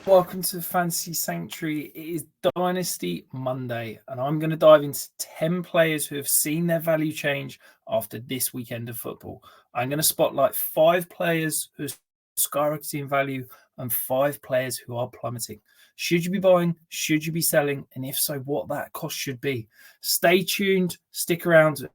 Welcome to the Fantasy Sanctuary. It is Dynasty Monday, and I'm going to dive into 10 players who have seen their value change after this weekend of football. I'm going to spotlight 5 players who are skyrocketing in value and 5 players who are plummeting. Should you be buying? Should you be selling? And if so, what that cost should be. Stay tuned, stick around,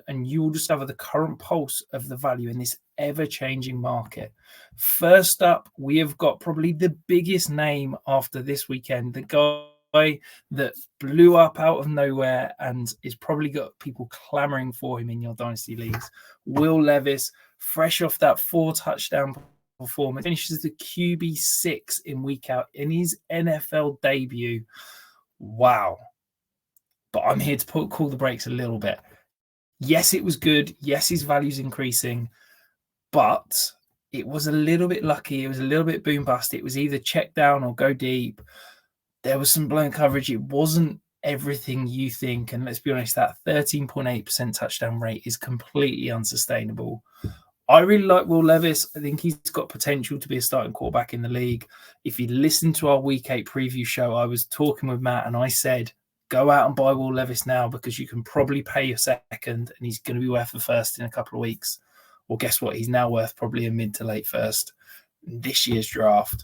and you will discover the current pulse of the value in this ever-changing market. First up, we have got probably the biggest name after this weekend, the guy that blew up out of nowhere and is probably got people clamoring for him in your dynasty leagues. Will Levis, fresh off that 4-touchdown performance, finishes the QB6 in week out in his NFL debut. Wow. But I'm here to call the brakes a little bit. Yes, it was good. Yes, his value's increasing, but it was a little bit lucky. It was a little bit boom bust. It was either check down or go deep. There was some blown coverage. It wasn't everything you think. And let's be honest, that 13.8% touchdown rate is completely unsustainable. I really like Will Levis. I think he's got potential to be a starting quarterback in the league. If you listen to our Week 8 preview show, I was talking with Matt and I said, go out and buy Will Levis now because you can probably pay your second and he's going to be worth the first in a couple of weeks. Well, guess what? He's now worth probably a mid to late first in this year's draft.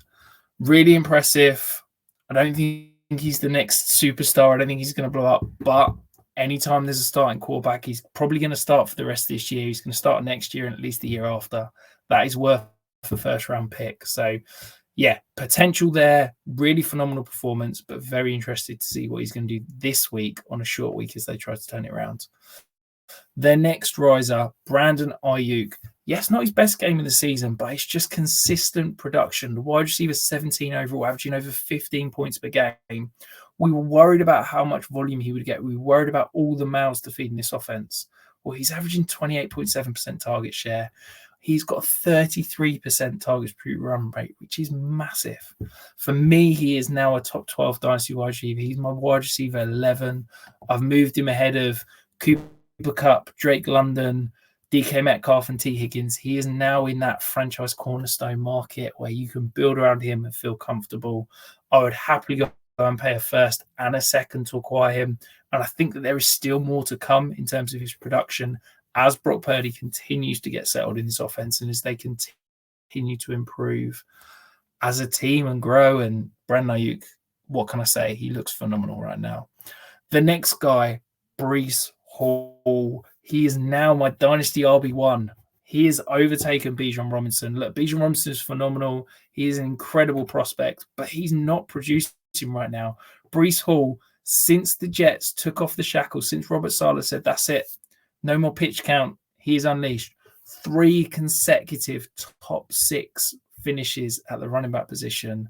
Really impressive. I don't think he's the next superstar. I don't think he's going to blow up. But anytime there's a starting quarterback, he's probably going to start for the rest of this year. He's going to start next year and at least the year after. That is worth a first-round pick. So, yeah, potential there. Really phenomenal performance, but very interested to see what he's going to do this week on a short week as they try to turn it around. Their next riser, Brandon Aiyuk. Yes, not his best game of the season, but it's just consistent production. The wide receiver 17 overall, averaging over 15 points per game. We were worried about how much volume he would get. We were worried about all the mouths to feed in this offense. Well, he's averaging 28.7% target share. He's got a 33% targets per run rate, which is massive. For me, he is now a top 12 dynasty wide receiver. He's my wide receiver 11. I've moved him ahead of Cooper Kupp, Drake London, DK Metcalf, and T. Higgins. He is now in that franchise cornerstone market where you can build around him and feel comfortable. I would happily go and pay a first and a second to acquire him. And I think that there is still more to come in terms of his production as Brock Purdy continues to get settled in this offense and as they continue to improve as a team and grow. And Brandon Aiyuk, what can I say? He looks phenomenal right now. The next guy, Breece Hall. He is now my Dynasty RB1. He has overtaken Bijan Robinson. Look, Bijan Robinson is phenomenal. He is an incredible prospect, but he's not producing right now. Breece Hall, since the Jets took off the shackles, since Robert Saleh said, that's it, no more pitch count, he is unleashed. 3 consecutive top 6 finishes at the running back position.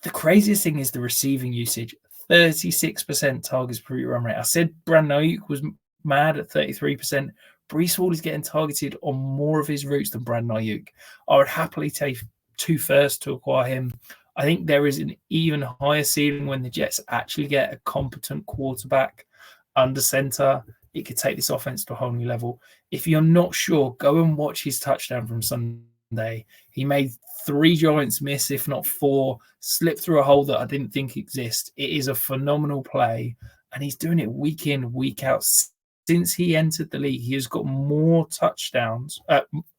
The craziest thing is the receiving usage. 36% targets per run rate. I said Brandon Aiyuk was mad at 33%. Breece Hall is getting targeted on more of his routes than Brandon Aiyuk. I would happily take 2 firsts to acquire him. I think there is an even higher ceiling when the Jets actually get a competent quarterback under center. It could take this offense to a whole new level. If you're not sure, go and watch his touchdown from Sunday. He made 3 Giants miss, if not 4, slipped through a hole that I didn't think exists. It is a phenomenal play, and he's doing it week in, week out. Since he entered the league, he has got more touchdowns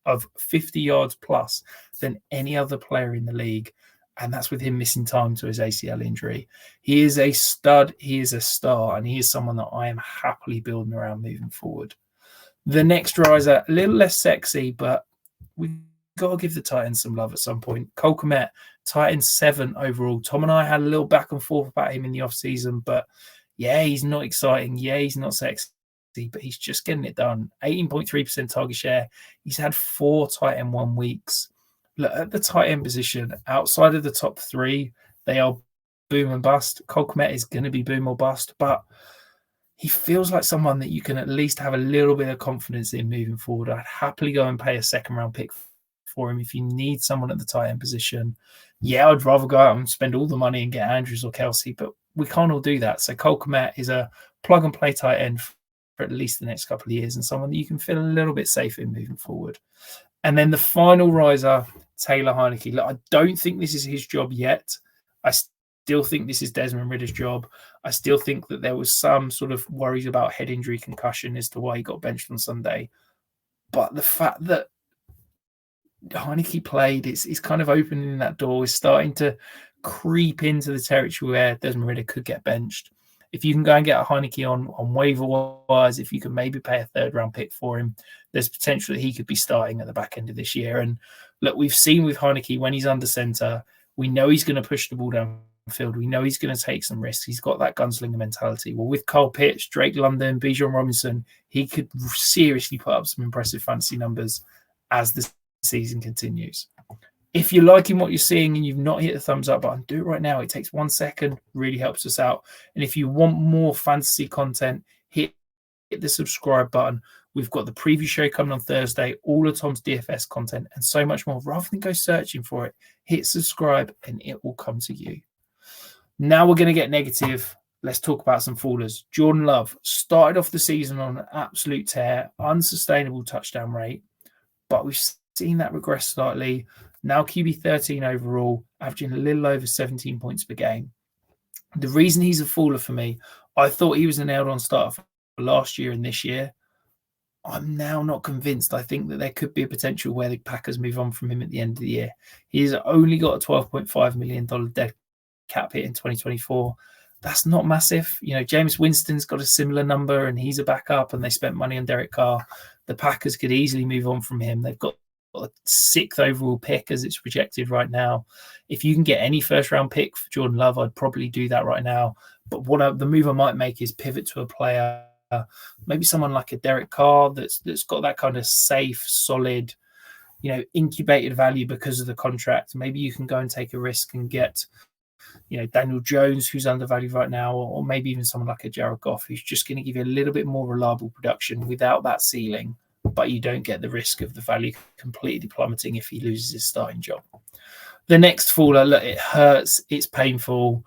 of 50 yards plus than any other player in the league, and that's with him missing time to his ACL injury. He is a stud, he is a star, and he is someone that I am happily building around moving forward. The next riser, a little less sexy, but we've got to give the Titans some love at some point. Kmet, Titans 7 overall. Tom and I had a little back and forth about him in the offseason, but yeah, he's not exciting. Yeah, he's not sexy, but he's just getting it done. 18.3% target share. He's had 4 tight end 1 weeks. Look, at the tight end position, outside of the top 3, they are boom and bust. Kmet is going to be boom or bust, but he feels like someone that you can at least have a little bit of confidence in moving forward. I'd happily go and pay a second-round pick for him if you need someone at the tight end position. Yeah, I'd rather go out and spend all the money and get Andrews or Kelsey, but we can't all do that. So Kmet is a plug-and-play tight end for at least the next couple of years and someone that you can feel a little bit safe in moving forward. And then the final riser, Taylor Heinicke. Look, I don't think this is his job yet, I still think this is Desmond Ridder's job. I still think that there was some sort of worries about head injury, concussion as to why he got benched on Sunday. But the fact that Heinicke played, it's kind of opening that door. It's starting to creep into the territory where Desmond Ridder could get benched. If you can go and get a Heinicke on waiver wires, if you can maybe pay a third-round pick for him, there's potential that he could be starting at the back end of this year. And look, we've seen with Heinicke when he's under centre, we know he's going to push the ball downfield. We know he's going to take some risks. He's got that gunslinger mentality. Well, with Kyle Pitts, Drake London, Bijan Robinson, he could seriously put up some impressive fantasy numbers as the season continues. If you're liking what you're seeing and you've not hit the thumbs up button, do it right now. It takes 1 second, really helps us out. And if you want more fantasy content, hit the subscribe button. We've got the preview show coming on Thursday, all of Tom's DFS content, and so much more. Rather than go searching for it, hit subscribe and it will come to you. Now we're going to get negative. Let's talk about some fallers. Jordan Love started off the season on an absolute tear, unsustainable touchdown rate, but we've seen that regress slightly. Now QB 13 overall, averaging a little over 17 points per game. The reason he's a faller for me, I thought he was a nailed-on starter for last year and this year. I'm now not convinced. I think that there could be a potential where the Packers move on from him at the end of the year. He's only got a $12.5 million dead cap hit in 2024. That's not massive. You know, Jameis Winston's got a similar number and he's a backup and they spent money on Derek Carr. The Packers could easily move on from him. They've got a 6th overall pick as it's projected right now. If you can get any first-round pick for Jordan Love, I'd probably do that right now. But the move I might make is pivot to a player, maybe someone like a Derek Carr that's got that kind of safe, solid, you know, incubated value because of the contract. Maybe you can go and take a risk and get, you know, Daniel Jones, who's undervalued right now, or maybe even someone like a Jared Goff, who's just going to give you a little bit more reliable production without that ceiling, but you don't get the risk of the value completely plummeting if he loses his starting job. The next faller, look, it hurts, it's painful.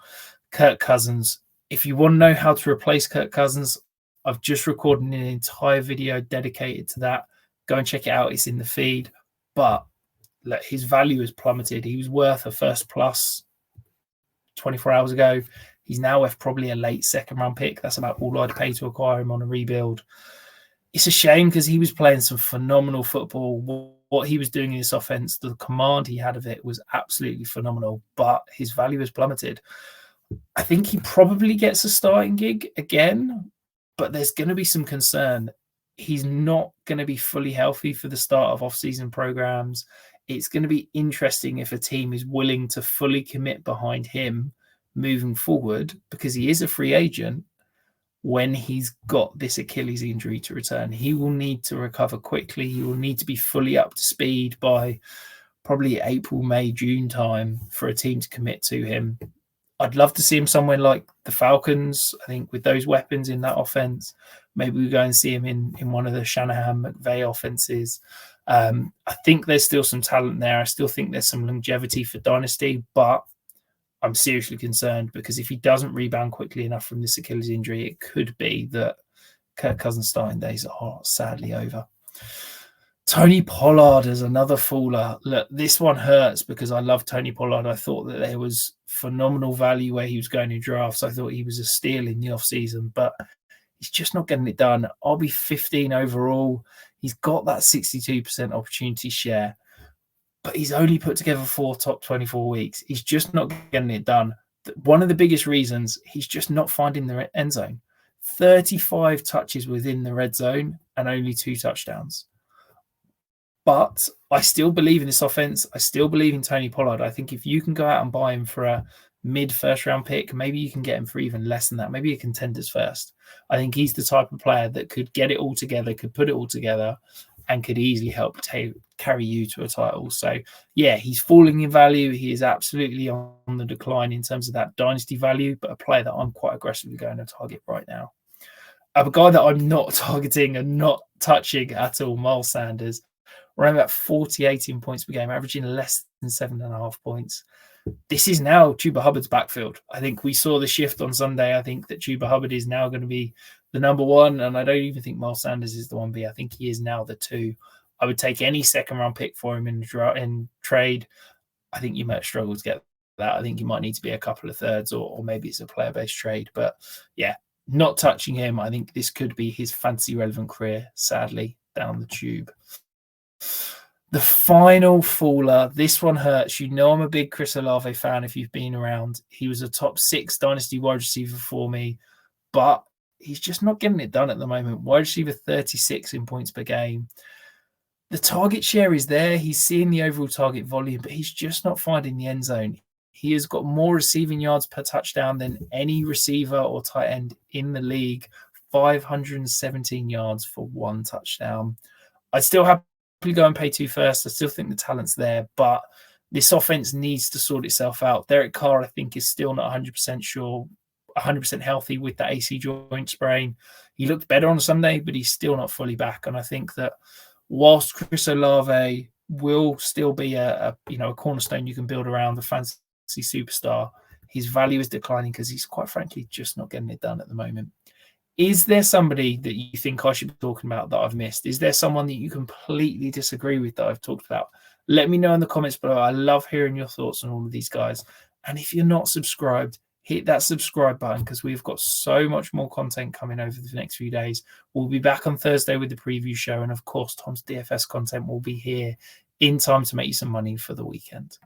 Kirk Cousins. If you want to know how to replace Kirk Cousins, I've just recorded an entire video dedicated to that. Go and check it out. It's in the feed. But look, his value has plummeted. He was worth a first plus 24 hours ago. He's now worth probably a late second-round pick. That's about all I'd pay to acquire him on a rebuild. It's a shame because he was playing some phenomenal football. What he was doing in this offense, the command he had of it was absolutely phenomenal, but his value has plummeted. I think he probably gets a starting gig again, but there's going to be some concern. He's not going to be fully healthy for the start of off-season programs. It's going to be interesting if a team is willing to fully commit behind him moving forward, because he is a free agent. When he's got this Achilles injury to return, he will need to recover quickly. He will need to be fully up to speed by probably April, May, June time for a team to commit to him. I'd love to see him somewhere like the Falcons. I think with those weapons in that offense, maybe we go and see him in one of the Shanahan-McVay offenses. I think there's still some talent there. I still think there's some longevity for Dynasty, but I'm seriously concerned because if he doesn't rebound quickly enough from this Achilles injury, it could be that Kirk Cousins' starting days are sadly over. Tony Pollard is another faller. Look, this one hurts because I love Tony Pollard. I thought that there was phenomenal value where he was going in drafts. I thought he was a steal in the offseason, but he's just not getting it done. I'll be 15 overall. He's got that 62% opportunity share, but he's only put together 4 top 24 weeks. He's just not getting it done. One of the biggest reasons, he's just not finding the end zone. 35 touches within the red zone and only 2 touchdowns. But I still believe in this offense. I still believe in Tony Pollard. I think if you can go out and buy him for a mid-first round pick, maybe you can get him for even less than that, maybe a contenders first. I think he's the type of player that could get it all together, could put it all together, and could easily help carry you to a title. So, yeah, he's falling in value. He is absolutely on the decline in terms of that dynasty value, but a player that I'm quite aggressively going to target right now. A guy that I'm not targeting and not touching at all, Miles Sanders, around about 18 points per game, averaging less than 7.5 points. This is now Chuba Hubbard's backfield. I think we saw the shift on Sunday. I think that Chuba Hubbard is now going to be the number 1, and I don't even think Miles Sanders is the 1B. I think he is now the 2. I would take any second-round pick for him in trade. I think you might struggle to get that, I think he might need to be a couple of thirds, or maybe it's a player-based trade. But yeah, not touching him. I think this could be his fantasy relevant career, sadly, down the tube. The final faller, this one hurts. You know I'm a big Chris Olave fan if you've been around. He was a top 6 Dynasty wide receiver for me, but he's just not getting it done at the moment. Wide receiver 36 in points per game. The target share is there. He's seeing the overall target volume, but he's just not finding the end zone. He has got more receiving yards per touchdown than any receiver or tight end in the league. 517 yards for 1 touchdown. I still have to go and pay 2 first. I still think the talent's there, but this offense needs to sort itself out. Derek Carr, I think, is still not 100% sure, 100% healthy with that AC joint sprain. He looked better on Sunday, but he's still not fully back. And I think that whilst Chris Olave will still be a cornerstone you can build around, the fantasy superstar, his value is declining because he's quite frankly just not getting it done at the moment. Is there somebody that you think I should be talking about that I've missed? Is there someone that you completely disagree with that I've talked about? Let me know in the comments below. I love hearing your thoughts on all of these guys. And if you're not subscribed, hit that subscribe button because we've got so much more content coming over the next few days. We'll be back on Thursday with the preview show. And of course, Tom's DFS content will be here in time to make you some money for the weekend.